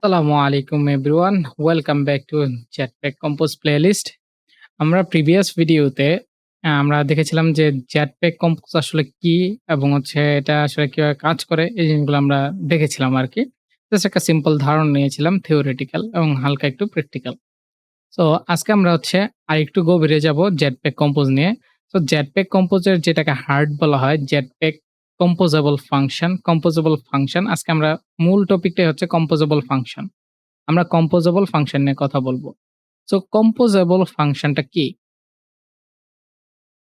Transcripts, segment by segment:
আসসালামু আলাইকুম everyone. Welcome back to Jetpack Compose playlist. আমরা প্রিভিয়াস ভিডিওতে আমরা দেখেছিলাম যে Jetpack Compose আসলে কি এবং এটা আসলে কিভাবে কাজ করে এই জিনিসগুলো আমরা দেখেছিলাম আরকি। জাস্ট একটা সিম্পল ধারণা নিয়েছিলাম থিওরিটিক্যাল এবং হালকা একটু প্র্যাকটিক্যাল। সো আজকে আমরা আরেকটু গভীরে যাব Jetpack Compose নিয়ে। সো Jetpack Compose এর যেটাকে হার্ড বলা হয় Jetpack Composable ফাংশন। আজকে আমরা মূল টপিকটাই হচ্ছে কম্পোজেবল ফাংশন। আমরা কম্পোজেবল ফাংশন নিয়ে কথা বলবো। সো কম্পোজেবল ফাংশনটা কি?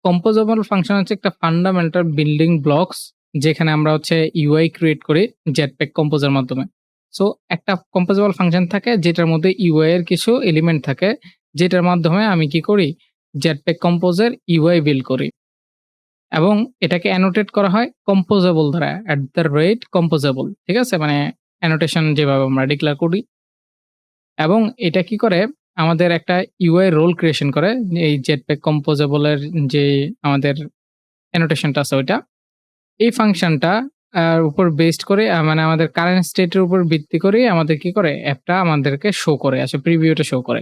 কম্পোজেবল ফাংশন হচ্ছে একটা ফান্ডামেন্টাল বিল্ডিং ব্লকস যেখানে আমরা ইউআই ক্রিয়েট করি জেটপ্যাক কম্পোজের মাধ্যমে। সো একটা কম্পোজেবল ফাংশন থাকে যেটার মধ্যে ইউআই এর কিছু এলিমেন্ট থাকে যেটার মাধ্যমে আমি কি করি? জেটপ্যাক কম্পোজের ইউআই বিল্ড করি এবং এটাকে অ্যানোটেট করা হয় কম্পোজেবল দ্বারা @composable ঠিক আছে? মানে অ্যানোটেশন যেভাবে আমরা ডিক্লেয়ার করি এবং এটা কি করে আমাদের একটা ইউআই রোল ক্রিয়েশন করে এই জেটপ্যাক কম্পোজেবল এর যে আমাদের অ্যানোটেশনটা আছে ওইটা। এই ফাংশনটা উপর বেসড করে মানে আমাদের কারেন্ট স্টেট এর উপর ভিত্তি করে আমাদের কি করে অ্যাপটা আমাদেরকে শো করে আসলে প্রিভিউটা শো করে।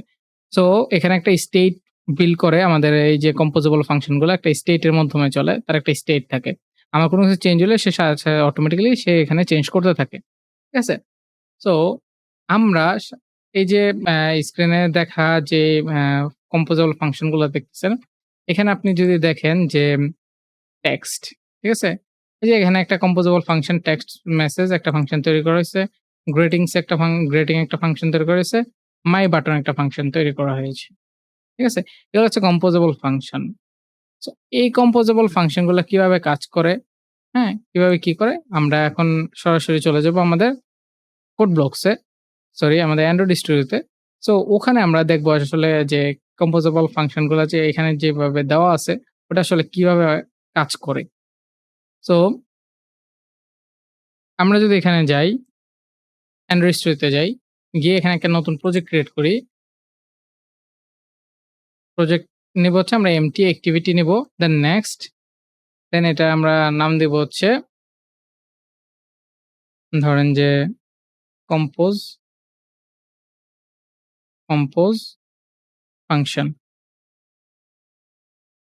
সো এখানে একটা স্টেট বিল্ড করে আমাদের এই যে কম্পোজেবল ফাংশন গুলো একটা স্টেট এর মাধ্যমে চলে। তার একটা স্টেট থাকে। আমার কোনো কিছু চেঞ্জ হলে সে অটোমেটিক্যালি সে এখানে চেঞ্জ করতে থাকে। ঠিক আছে? সো আমরা এই যে স্ক্রিনে দেখা যে আ কম্পোজেবল ফাংশন গুলো দেখতেছেন, এখানে আপনি যদি দেখেন যে টেক্সট, ঠিক আছে? এই যে এখানে একটা কম্পোজেবল ফাংশন টেক্সট মেসেজ একটা ফাংশন তৈরি করা হয়েছে। গ্রেটিং একটা ফাংশন তৈরি করা হয়েছে। মাই বাটন একটা ফাংশন তৈরি করা হয়েছে। ঠিক আছে? এগুলো হচ্ছে কম্পোজেবল ফাংশন। সো এই কম্পোজেবল ফাংশন গুলা কিভাবে কাজ করে, হ্যাঁ? কিভাবে কি করে? আমরা এখন সরাসরি চলে যাব আমাদের কোড ব্লকস এ। সরি আমাদের অ্যান্ড্রয়েড স্টুডিওতে। সো ওখানে আমরা দেখবো আসলে যে কম্পোজেবল ফাংশন গুলা যে এখানে যেভাবে দেওয়া আছে ওটা আসলে কিভাবে কাজ করে। সো আমরা যদি এখানে যাই, অ্যান্ড্রয়েড স্টুডিওতে যাই, গিয়ে এখানে একটা নতুন প্রজেক্ট ক্রিয়েট করি। প্রজেক্ট নিব আমরা এমটি অ্যাক্টিভিটি নিব। দেন নেক্সট। দেন এটা আমরা নাম দিব ধরেন যে কম্পোজ কম্পোজ ফাংশন।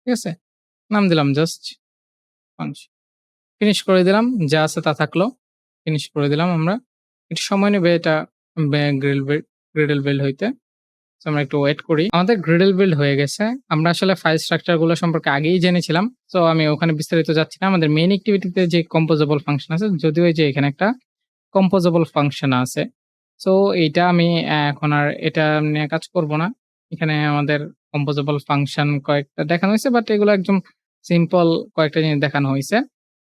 ঠিক আছে? নাম দিলাম জাস্ট ফাংশন। ফিনিশ করে দিলাম। যা আছে তা থাকলো। ফিনিশ করে দিলাম আমরা। একটু সময় নেবে এটা গ্রিডল বিল্ড হইতে। সো আমরা একটু ওয়েট করি। আমাদের গ্রিডল বিল্ড হয়ে গেছে। আমরা আসলে ফাইল স্ট্রাকচার গুলো সম্পর্কে আগেই জেনেছিলাম। সো আমি ওখানে বিস্তারিত যাচ্ছি না। আমাদের মেইন অ্যাক্টিভিটিতে যে কম্পোজেবল ফাংশন আছে, যদিও এই যে এখানে একটা কম্পোজেবল ফাংশন আছে। সো এইটা আমি এখন আর এটা নিয়ে কাজ করব না। এখানে আমাদের কম্পোজেবল ফাংশন কয়েকটা দেখানো হইছে বাট এগুলো একদম সিম্পল কয়েকটা জিনিস দেখানো হইছে।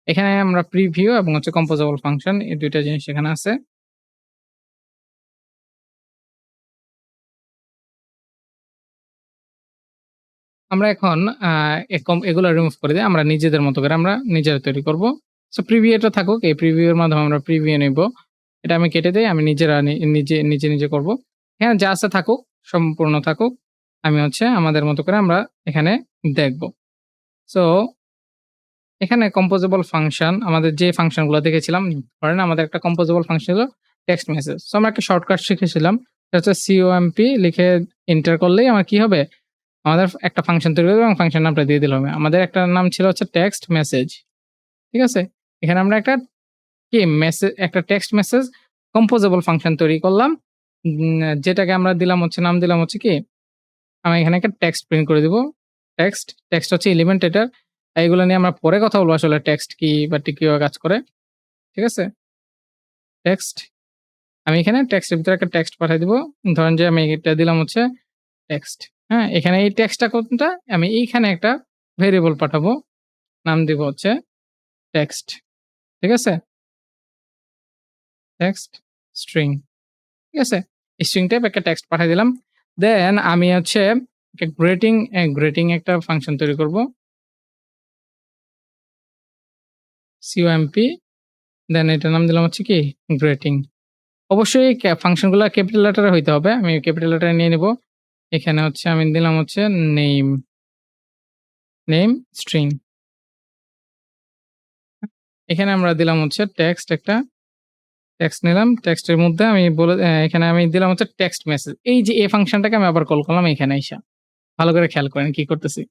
এখানে আমরা প্রিভিউ এবং কম্পোজেবল ফাংশন এই ২ টা জিনিস এখানে আছে। আমরা এখন আ এগুলো রিমুভ করে দিয়ে আমরা নিজেদের মতো করে আমরা নিজেরা তৈরি করব। সো প্রিভিউ এটা থাকুক। এই প্রিভিউ এর মাধ্যমে আমরা প্রিভিউ নিব। এটা আমি কেটে দেই। আমি নিজেরা নিজে করব। এখানে যা আছে থাকুক, সম্পূর্ণ থাকুক। আমি আমাদের মতো করে আমরা এখানে দেখব। সো এখানে কম্পোজেবল ফাংশন আমাদের যে ফাংশনগুলো দেখেছিলাম, ধরেন আমাদের একটা কম্পোজেবল ফাংশন ছিল টেক্সট মেসেজ। সো আমরা একটা শর্টকাট শিখেছিলাম। সেটা হচ্ছে COMP লিখে এন্টার করলেই আমার কি হবে? আমাদের একটা ফাংশন তৈরি হবে এবং ফাংশন নামটা দিয়ে দিলে হবে। আমাদের একটা নাম ছিল টেক্সট মেসেজ। ঠিক আছে? এখানে আমরা একটা টেক্সট মেসেজ কম্পোজেবল ফাংশন তৈরি করলাম। যেটাকে আমরা নাম দিলাম কি? আমি এখানে একটা টেক্সট প্রিন্ট করে দিব। টেক্সট হচ্ছে এলিমেন্ট এটার। এগুলো নিয়ে আমরা পরে কথা বলব আসলে টেক্সট কি বা কিভাবে কাজ করে। ঠিক আছে? টেক্সট আমি এখানে টেক্সটের ভিতরে একটা টেক্সট পাঠিয়ে দিব। ধরেন যে আমি এটা দিলাম টেক্সট। হ্যাঁ? এখানে এই টেক্সটটা কোনটা? আমি এইখানে একটা ভেরিয়েবল পাঠাবো। নাম দিব টেক্সট। ঠিক আছে? Text string. ঠিক আছে? স্ট্রিং টাইপ একটা টেক্সট পাঠিয়ে দিলাম। দেন আমি একটা গ্রেটিং একটা ফাংশন তৈরি করব। COMP দেন এটার নাম দিলাম কি? গ্রেটিং। অবশ্যই ফাংশনগুলা ক্যাপিটাল লেটারে হইতে হবে। আমি ক্যাপিটাল লেটারে নিয়ে নিব। এখানে আমি দিলাম নেম, নেম স্ট্রিং। এখানে আমরা দিলাম টেক্সট একটা টেক্সট নিলাম। টেক্সটের মধ্যে আমি এখানে আমি দিলাম হচ্ছে টেক্সট মেসেজ। এই যে এই ফাংশনটাকে আমি আবার কল করলাম এখানে আইসা। ভালো করে খেয়াল করেন কি করতেছি।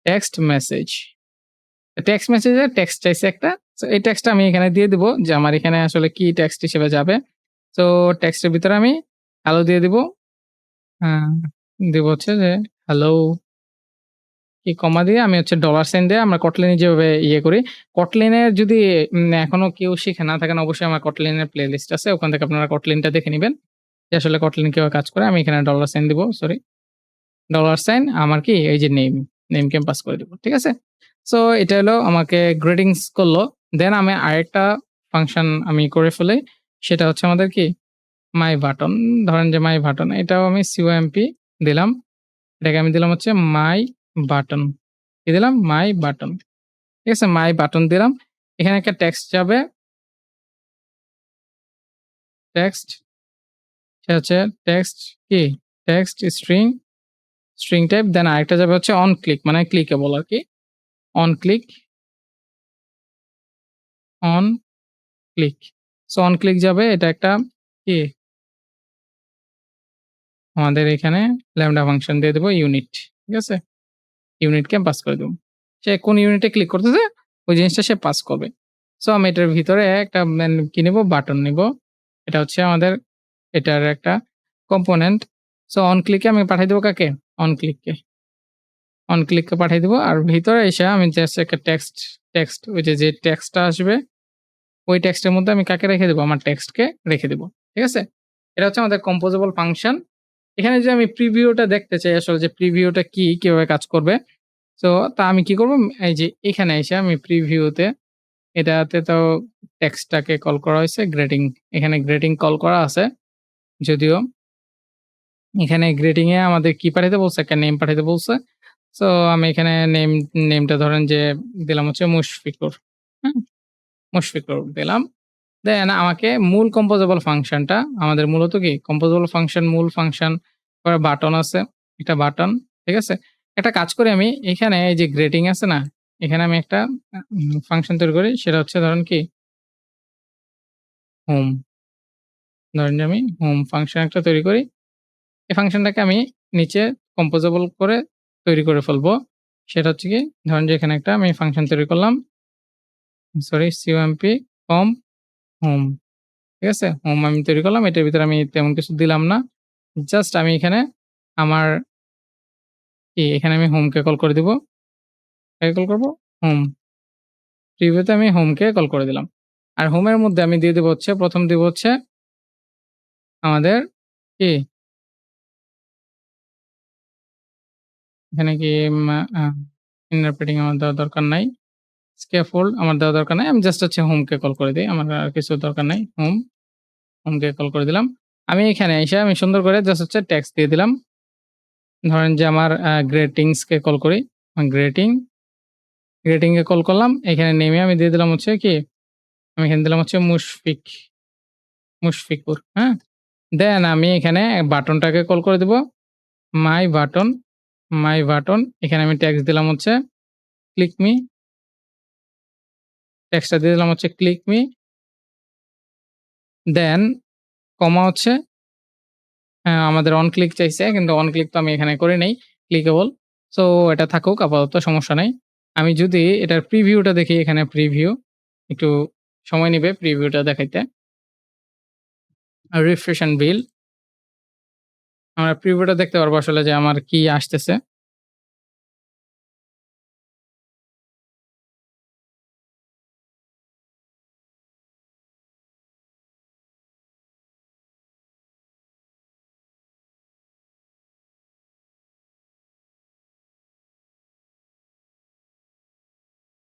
Text message. টেক্সট মেসেজে টেক্সট চাইছে একটা। সো এই টেক্সটটা আমি এখানে দিয়ে দিব যে আমার এখানে আসলে কি টেক্সট হিসেবে যাবে। সো টেক্সটের ভিতরে আমি হ্যালো দিয়ে দিব। হ্যাঁ, দিব হচ্ছে যে হ্যালো কি কমা দিয়ে আমি হচ্ছে ডলার সাইন দিয়ে আমরা কটলিনে যেভাবে ইয়ে করি। কটলিনের যদি এখনো কেউ শিখে না থাকেন অবশ্যই আমার কটলিনের প্লেলিস্ট আছে। ওখান থেকে আপনারা কটলিনটা দেখে নিবেন। যে আসলে কটলিন কিভাবে কাজ করে। আমি এখানে ডলার সাইন দিব। সরি। ডলার সাইন আমার কি এই যে নেমকে আমি পাস করে দিব। ঠিক আছে? সো এটা হলো আমাকে গ্রিটিংস করলো। দেন আমি আরেকটা ফাংশন আমি করে ফেলি। সেটা হচ্ছে আমাদের কি মাই বাটন। ধরেন যে মাই বাটন এটাও আমি COMP দিলাম। এটাকে আমি দিলাম হচ্ছে মাই বাটন। কি দিলাম? মাই বাটন। ঠিক আছে? মাই বাটন দিলাম। এখানে একটা টেক্সট যাবে। টেক্সট সেটা হচ্ছে টেক্সট কি? টেক্সট স্ট্রিং টাইপ দেন আরেকটা যাবে হচ্ছে অন ক্লিক মানে ক্লিকেবল আরকি। On click, on click. So on click যাবে এটা একটা কি? আমাদের এখানে ল্যাম্বডা ফাংশন দিয়ে দেব ইউনিট। ঠিক আছে? ইউনিটকে পাস করে দেব। সে কোন ইউনিটে ক্লিক করতেছে ওই জিনিসটা সে পাস করবে। সো আমি এটার ভিতরে একটা কি নিব? বাটন নিব। এটা হচ্ছে আমাদের এটার একটা কম্পোনেন্ট। সো অন ক্লিকে আমি পাঠাই দেব কাকে? অন ক্লিককে। অন ক্লিককে পাঠাই দিব। আর ভিতরে এসে আমি জাস্ট একটা টেক্সট ওই যে টেক্সটটা আসবে ওই টেক্সটের মধ্যে আমি কাকে রেখে দেব? আমার টেক্সটকে রেখে দেব। ঠিক আছে? এটা হচ্ছে আমাদের কম্পোজেবল ফাংশন। এখানে যে আমি প্রিভিউটা দেখতে চাই আসলে যে প্রিভিউটা কি, কিভাবে কাজ করবে। সো তা আমি কি করব? এই যে এখানে এসে আমি প্রিভিউতে এটাতে তো টেক্সটটাকে কল করা হয়েছে গ্রেটিং। এখানে গ্রেটিং কল করা আছে। যদিও এখানে গ্রেটিং এ আমাদের কি পাঠাইতে বলছে? একটা নেম পাঠাইতে বলছে। সো আমি এখানে নেমটা ধরেন যে দিলাম হচ্ছে মুশফিকুর। হুম? মুশফিকুর দিলাম। দেন আমাকে মূল কম্পোজেবল ফাংশনটা আমাদের মূলত কি কম্পোজেবল ফাংশন মূল ফাংশন পরে বাটন আছে একটা বাটন। ঠিক আছে? একটা কাজ করি আমি এখানে এই যে গ্রেটিং আছে না? এখানে আমি একটা ফাংশন তৈরি করি সেটা হচ্ছে ধরেন কি হোম। ধরেন যে আমি হোম ফাংশন একটা তৈরি করি। এই ফাংশনটাকে আমি নিচে কম্পোজেবল করে তৈরি করে ফেলবো। সেটা হচ্ছে কি ধরেন যে এখানে একটা আমি ফাংশন তৈরি করলাম। সরি COMP কম হোম। ঠিক আছে? হোম আমি তৈরি করলাম। এটার ভিতরে আমি তেমন কিছু দিলাম না। জাস্ট আমি এখানে আমার এখানে আমি হোমকে কল করে দিব। কাকে কল করব? হোম। প্রিভিউতে আমি হোমকে কল করে দিলাম। আর হোমের মধ্যে আমি দিয়ে দেব হচ্ছে ১ম দিব হচ্ছে আমাদের কি এখানে কি মা আ ইনার প্রিন্টিং আমার দেওয়ার দরকার নাই। স্ক্যাফোল্ড আমার দেওয়ার দরকার নাই। আমি জাস্ট হচ্ছে হোমকে কল করে দেই। আমার আর কিছু দরকার নাই। হোমকে কল করে দিলাম। আমি এখানে এসে আমি সুন্দর করে জাস্ট হচ্ছে টেক্সট দিয়ে দিলাম। ধরেন যে আমার গ্রেটিংস কে কল করি। গ্রেটিং গ্রেটিং এ কল করলাম। এখানে নেমে আমি দিয়ে দিলাম হচ্ছে কি, আমি এখানে দিলাম হচ্ছে মুশফিকুর, হ্যাঁ? দেন আমি এখানে বাটনটাকে কল করে দিব। মাই বাটন, মাই বাটন। এখানে আমি টেক্সট দিলাম হচ্ছে ক্লিক মি। টেক্সটটা দিয়ে দিলাম হচ্ছে ক্লিক মি। দেন কমা হচ্ছে আমাদের অন ক্লিক চাইছে কিন্তু অন ক্লিক তো আমি এখানে করি নাই। ক্লিকেবল। সো এটা থাকুক আপাতত সমস্যা নাই। আমি যদি এটার প্রিভিউটা দেখি এখানে প্রিভিউ একটু সময় নিবে প্রিভিউটা দেখাইতে। Refresh and build. আমরা প্রিভিউটা দেখতে পারবো আসলে যে আমার কি আসতেছে।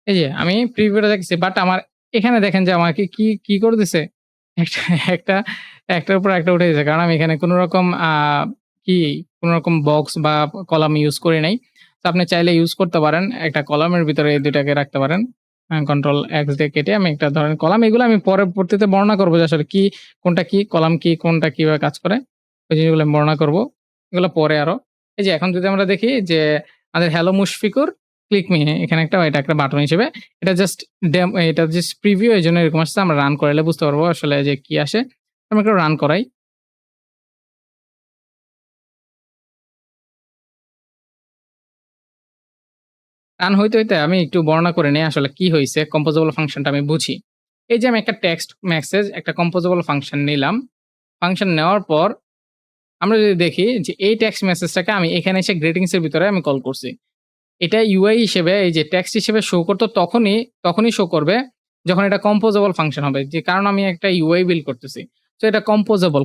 এই যে আমি প্রিভিউটা দেখতেছি বাট আমার এখানে দেখেন যে আমাকে কি করে দিছে? একটা একটা একটার উপর একটা উঠে দিছে। কারণ আমি এখানে কোন রকম কি কোন রকম বক্স বা কলাম ইউজ করি নাই। তো আপনি চাইলে ইউজ করতে পারেন। একটা কলামের ভিতরে এই ২ টাকে রাখতে পারেন। কন্ট্রোল এক্স দিয়ে কেটে আমি একটা ধরেন কলাম এগুলো আমি পরবর্তীতে বর্ণনা করব যে আসলে কি কোনটা কি কলাম কি কোনটা কিভাবে কাজ করে। ওই জিনিসগুলো আমি বর্ণনা করব। এগুলো পরে আরো। এই যে এখন যদি আমরা দেখি যে আমাদের হ্যালো মুশফিকুর ক্লিক মি এখানে এটা একটা বাটন হিসেবে এটা জাস্ট প্রিভিউ এজন্য এরকম আসছে। আমরা রান করাইলে বুঝতে পারবো আসলে যে কি আসে। আমরা একটু রান করাই। রান হইতে আমি একটু বর্ণনা করে নেই আসলে কি হইছে কম্পোজেবল ফাংশনটা আমি বুঝি। এই যে আমি একটা টেক্সট মেসেজ একটা কম্পোজেবল ফাংশন নিলাম। ফাংশন নেওয়ার পর আমরা যদি দেখি যে এই টেক্সট মেসেজটাকে আমি এখানে এসে গ্রিটিংস এর ভিতরে আমি কল করছি। এটা ইউআই হিসেবে এই যে টেক্সট হিসেবে শো করতো তখনই শো করবে যখন এটা কম্পোজেবল ফাংশন হবে। যে কারণ আমি একটা ইউআই বিল্ড করতেছি। সো এটা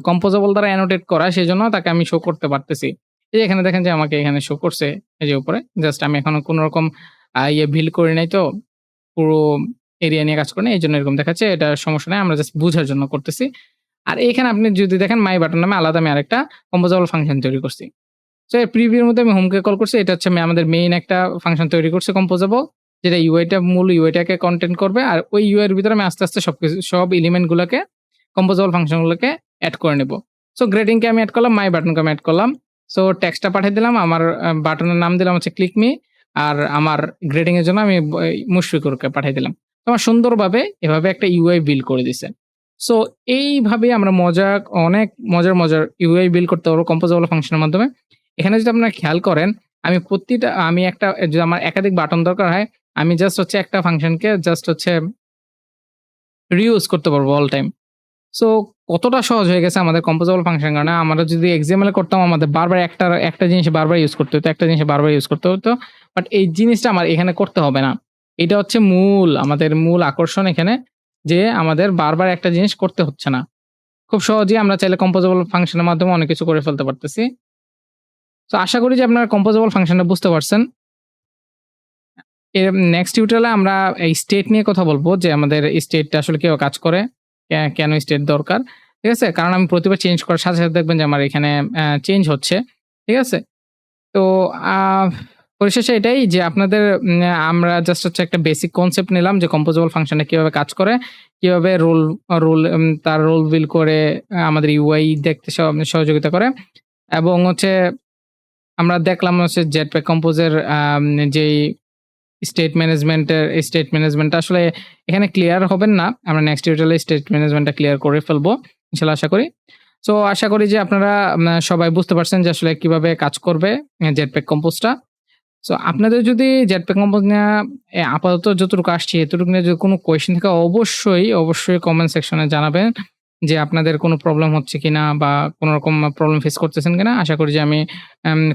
কম্পোজেবল দ্বারা অ্যানোটেট করা সেজন্য তাকে আমি শো করতে পারতেছি। এই যে এখানে দেখেন যে আমাকে এখানে শো করছে এই যে উপরে। জাস্ট আমি এখনো কোন রকম বিল্ড করি নাই তো পুরো এরিয়া নিয়ে কাজ করি নাই। এজন্য এরকম দেখাচ্ছে। এটা সমস্যা নাই। আমরা জাস্ট বুঝার জন্য করতেছি। আর এখানে আপনি যদি দেখেন মাই বাটন নামে আলাদা আমি আরেকটা কম্পোজেবল ফাংশন তৈরি করছি। সো এর প্রিভিউ এর মধ্যে আমি হোমকে কল করছি। এটা হচ্ছে আমাদের মেইন একটা ফাংশন তৈরি করছি কম্পোজেবল। যেটা মূল ইউআইটাকে কনটেন্ট করবে। আর ওই ইউআই এর ভিতরে আমি আস্তে সব এলিমেন্ট গুলোকে কম্পোজেবল ফাংশন গুলোকে এড করে নেব। সো গ্রেডিং কে আমি এড করলাম, মাই বাটন কে আমি এড করলাম। সো টেক্সটটা পাঠিয়ে দিলাম। আমার বাটনের নাম দিলাম হচ্ছে ক্লিক মি। আর আমার গ্রেডিং এর জন্য আমি মুশফিকুরকে পাঠিয়ে দিলাম। তো আমার সুন্দরভাবে এভাবে একটা ইউআই বিল্ড করে দিছে। সো এইভাবে আমরা অনেক মজার ইউআই বিল্ড করতে পারবো কম্পোজেবল ফাংশনের মাধ্যমে। এখানে যদি আপনারা খেয়াল করেন, যদি আমার একাধিক বাটন দরকার হয়, আমি জাস্ট হচ্ছে একটা ফাংশনকে জাস্ট হচ্ছে রিইউজ করতে পারবো অল টাইম। সো কতটা সহজ হয়ে গেছে আমাদের কম্পোজেবল ফাংশন কারণে। আমরা যদি এক্সএমএল এ করতাম আমাদের বারবার একটা জিনিস বারবার ইউজ করতে হতো, একটা জিনিস বারবার ইউজ করতে হতো। বাট এই জিনিসটা আমার এখানে করতে হবে না। এটা হচ্ছে আমাদের মূল আকর্ষণ এখানে যে আমাদের বারবার একটা জিনিস করতে হচ্ছে না। খুব সহজেই আমরা চাইলে কম্পোজেবল ফাংশনের মাধ্যমে অনেক কিছু করে ফেলতে পারতেছি। সো আশা করি যে আপনারা কম্পোজেবল ফাংশনটা বুঝতে পারছেন। এর নেক্সট টিউটোরিয়ালে আমরা এই স্টেট নিয়ে কথা বলব যে আমাদের স্টেটটা আসলে কিভাবে কাজ করে, কেন স্টেট দরকার। ঠিক আছে? কারণ আমি প্রতিবার চেঞ্জ করার সাথে দেখবেন যে আমার এখানে চেঞ্জ হচ্ছে। ঠিক আছে? তো আ পরিশেষে এটাই যে আপনাদের আমরা জাস্ট হচ্ছে একটা বেসিক কনসেপ্ট নিলাম যে কম্পোজেবল ফাংশনটা কিভাবে কাজ করে, কিভাবে তার রোল বিল্ড করে আমাদের ইউআই দেখতে সহযোগিতা করে এবং হচ্ছে আমরা দেখলাম হচ্ছে জেটপ্যাক কম্পোজের যেই স্টেট ম্যানেজমেন্টটা আসলে এখানে ক্লিয়ার হবেন না। আমরা নেক্সট টিউটোরিয়ালে স্টেট ম্যানেজমেন্টটা ক্লিয়ার করে ফেলবো। ইনশাআল্লাহ আশা করি। সো আশা করি যে আপনারা সবাই বুঝতে পারছেন যে আসলে কিভাবে কাজ করবে জেটপ্যাক কম্পোজটা। সো আপনাদের যদি জেটপ্যাক কম্পোজ নিয়ে আপাতত যতটুকু আসছি এতটুকু নিয়ে যদি কোনো কোয়েশ্চেন থাকে অবশ্যই কমেন্ট সেকশনে জানাবেন যে আপনাদের কোনো প্রবলেম হচ্ছে কিনা বা কোনো রকম প্রবলেম ফেস করতেছেন কিনা। আশা করি যে আমি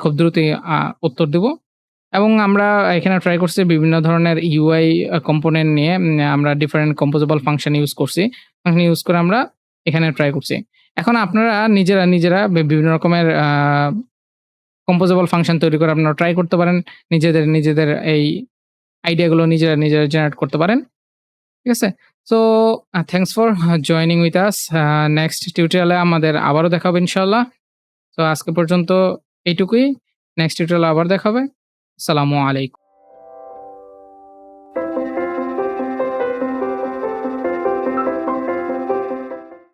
খুব দ্রুতই উত্তর দিব। এবং আমরা এখানে ট্রাই করছি বিভিন্ন ধরনের ইউআই কম্পোনেন্ট নিয়ে আমরা ডিফারেন্ট কম্পোজেবল ফাংশন ইউজ করছি। ফাংশন ইউজ করে আমরা এখানে ট্রাই করছি। এখন আপনারা নিজেরা বিভিন্ন রকমের কম্পোজেবল ফাংশন তৈরি করে আপনারা ট্রাই করতে পারেন। নিজেদের এই আইডিয়াগুলো নিজেরা জেনারেট করতে পারেন। ঠিক আছে? So thanks for joining with us. Next টিউটোরিয়ালে আমাদের আবারও দেখা হবে ইনশাআল্লাহ। তো আজকে পর্যন্ত এইটুকুই। নেক্সট টিউটোরিয়ালে আবার দেখা হবে। আসসালামু আলাইকুম।